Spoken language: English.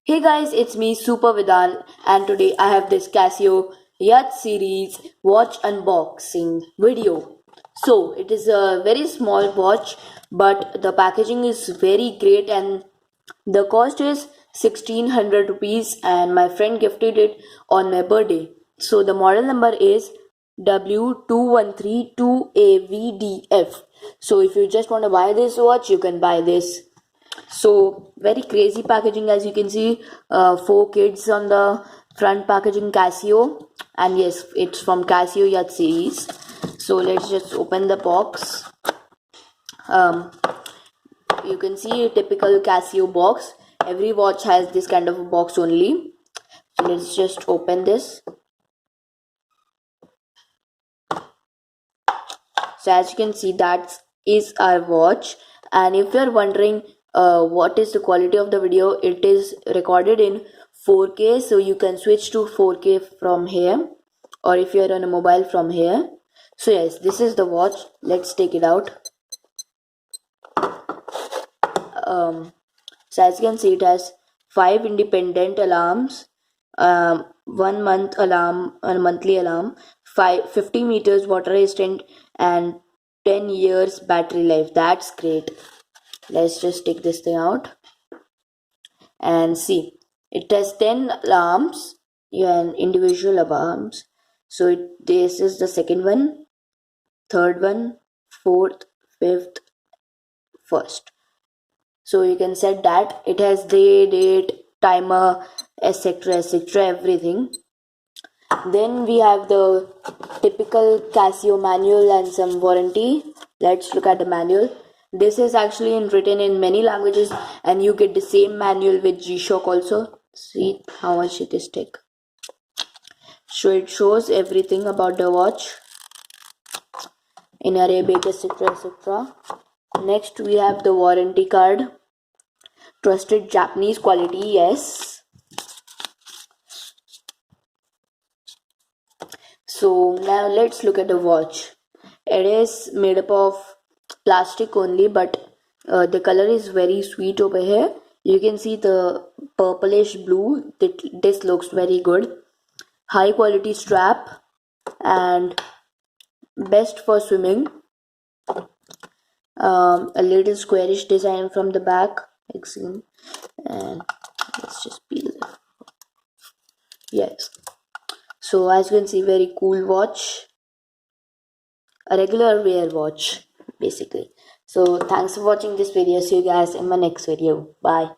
Hey guys, it's me Super Vidal, and today I have this Casio Yacht series watch unboxing video. So it is a very small watch, but the packaging is very great and the cost is 1600 rupees and my friend gifted it on my birthday. So the model number is W2132AVDF. So if you just want to buy this watch, you can buy this. So very crazy packaging, as you can see, 4 kids on the front packaging, Casio, and yes, it's from Casio Yacht series. So let's just open the box. um, you can see a typical Casio box. Every watch has this kind of a box only. So let's just open this. So as you can see, that is our watch, and if you are wondering what is the quality of the video, it is recorded in 4K, so you can switch to 4K from here, or if you are on a mobile, from here. So yes, this is the watch. Let's take it out. So as you can see, it has 5 independent alarms, 1 month alarm, a monthly alarm, 50 meters water resistant, and 10 years battery life. That's great. Let's just take this thing out and see. It has 10 alarms and individual alarms. So this is the second one, third one, fourth, fifth, first. So you can set that. It has day, date, timer, etc., everything. Then we have the typical Casio manual and some warranty. Let's look at the manual. This is actually written in many languages, and you get the same manual with G-Shock also. See how much it is thick. So it shows everything about the watch in Arabic, etc. Next we have the warranty card. Trusted Japanese quality, yes. So now let's look at the watch. It is made up of plastic only, but the color is very sweet over here. You can see the purplish blue. This looks very good. High quality strap and best for swimming. A little squarish design from the back. Excellent. And let's just peel it. Yes. So as you can see, very cool watch. A regular wear watch, basically. So thanks for watching this video. See you guys in my next video. Bye.